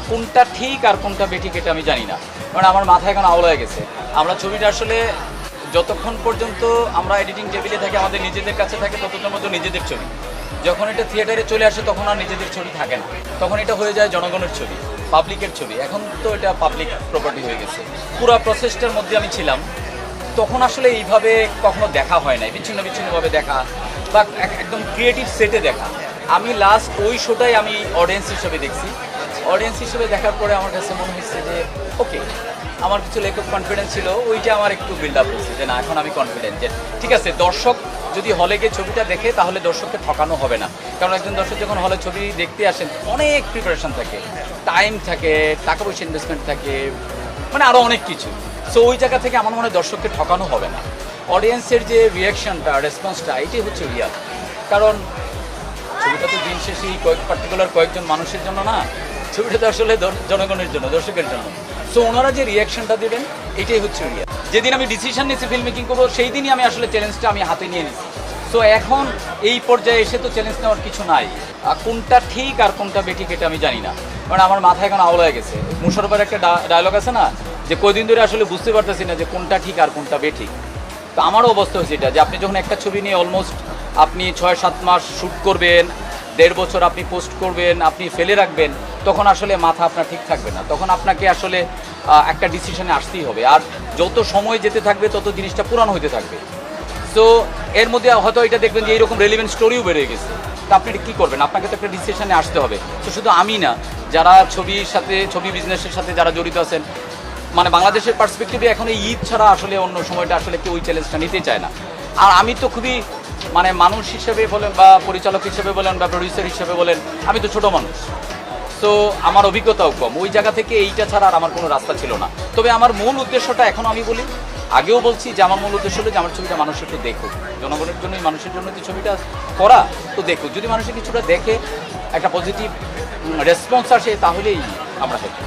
কোনটা ঠিক আর কোনটা বেঠিক এটা আমি জানি না, কারণ আমার মাথা এখন আওলা হয়ে গেছে। আমরা ছবিটা আসলে যতক্ষণ পর্যন্ত আমরা এডিটিং টেবিলে থাকি, আমাদের নিজেদের কাছে থাকে, ততক্ষণ মধ্যে নিজেদের ছবি। যখন এটা থিয়েটারে চলে আসে তখন আর নিজেদের ছবি থাকে না, তখন এটা হয়ে যায় জনগণের ছবি, পাবলিকের ছবি। এখন তো এটা পাবলিক প্রপার্টি হয়ে গেছে। পুরো প্রসেসটার মধ্যে আমি ছিলাম, তখন আসলে এইভাবে কখনো দেখা হয় নাই, বিচ্ছিন্ন বিচ্ছিন্নভাবে দেখা বা একদম ক্রিয়েটিভ সেটে দেখা। আমি লাস্ট ওই শোটাই আমি অডিয়েন্স হিসেবে দেখছি। অডিয়েন্স হিসেবে দেখার পরে আমার কাছে মনে হচ্ছে যে ওকে, আমার কিছু লেখক কনফিডেন্স ছিল, ওইটা আমার একটু বিল্ড আপ হচ্ছে যে না, এখন আমি কনফিডেন্ট যে ঠিক আছে, দর্শক যদি হলে গিয়ে ছবিটা দেখে তাহলে দর্শককে ঠকানো হবে না। কারণ একজন দর্শক যখন হলে ছবি দেখতে আসেন অনেক প্রিপারেশন থাকে, টাইম থাকে, টাকা পয়সা ইনভেস্টমেন্ট থাকে, মানে আরও অনেক কিছু। সো ওই জায়গা থেকে আমার মনে হয় দর্শককে ঠকানো হবে না। অডিয়েন্সের যে রিয়াকশনটা, রেসপন্সটা, এটাই হচ্ছে রিয়াল। কারণ ছবিটা তো দিন শেষে পার্টিকুলার কয়েকজন মানুষের জন্য না, ছবিটা তো আসলে জনগণের জন্য, দর্শকের জন্য। সো ওনারা যে রিয়াকশনটা দেবেন এটাই হচ্ছে রিয়াল। যেদিন আমি ডিসিশন নিয়েছি ফিল্ম মেকিং করবো, সেই দিনই আমি আসলে চ্যালেঞ্জটা আমি হাতে নিয়ে নিয়েছি। সো এখন এই পর্যায়ে এসে তো চ্যালেঞ্জ নেওয়ার কিছু নাই। কোনটা ঠিক আর কোনটা বেঠিক এটা আমি জানি না, কারণ আমার মাথা এখন আওলা হয়ে গেছে। মুশারফের একটা ডায়লগ আছে না, যে কয়দিন ধরে আসলে বুঝতে পারতেছি না যে কোনটা ঠিক আর কোনটা বেঠিক। তো আমারও অবস্থা হয়েছে এটা, যে আপনি যখন একটা ছবি নিয়ে অলমোস্ট আপনি 6-7 মাস শ্যুট করবেন, 1.5 বছর আপনি পোস্ট করবেন, আপনি ফেলে রাখবেন, তখন আসলে মাথা আপনার ঠিক থাকবে না। তখন আপনাকে আসলে একটা ডিসিশনে আসতেই হবে। আর যত সময় যেতে থাকবে তত জিনিসটা পুরানো হতে থাকবে। সো এর মধ্যে হয়তো এটা দেখবেন যে এইরকম রেলিভেন্ট স্টোরিও বেড়ে গেছে। তো আপনি এটা কী করবেন? আপনাকে তো একটা ডিসিশনে আসতে হবে। তো শুধু আমি না, যারা ছবির সাথে, ছবি বিজনেসের সাথে যারা জড়িত আছেন, মানে বাংলাদেশের পার্সপেক্টিভে এখন এই ঈদ ছাড়া আসলে অন্য সময়টা আসলে কেউ ওই চ্যালেঞ্জটা নিতে চায় না। আর আমি তো খুবই, মানে মানুষ হিসেবে বলেন বা পরিচালক হিসেবে বলেন বা প্রডিউসার হিসেবে বলেন, আমি তো ছোটো মানুষ। তো আমার অভিজ্ঞতাও কম। ওই জায়গা থেকে এইটা ছাড়া আর আমার কোনো রাস্তা ছিল না। তবে আমার মূল উদ্দেশ্যটা এখনও আমি বলি, আগেও বলছি যে আমার মূল উদ্দেশ্য হলো যে আমার ছবিটা মানুষ একটু দেখুক, জনগণের জন্যই, মানুষের জন্য যে ছবিটা করা, তো দেখুক। যদি মানুষের কিছুটা দেখে একটা পজিটিভ রেসপন্স আসে তাহলেই আমরা হ্যাপি।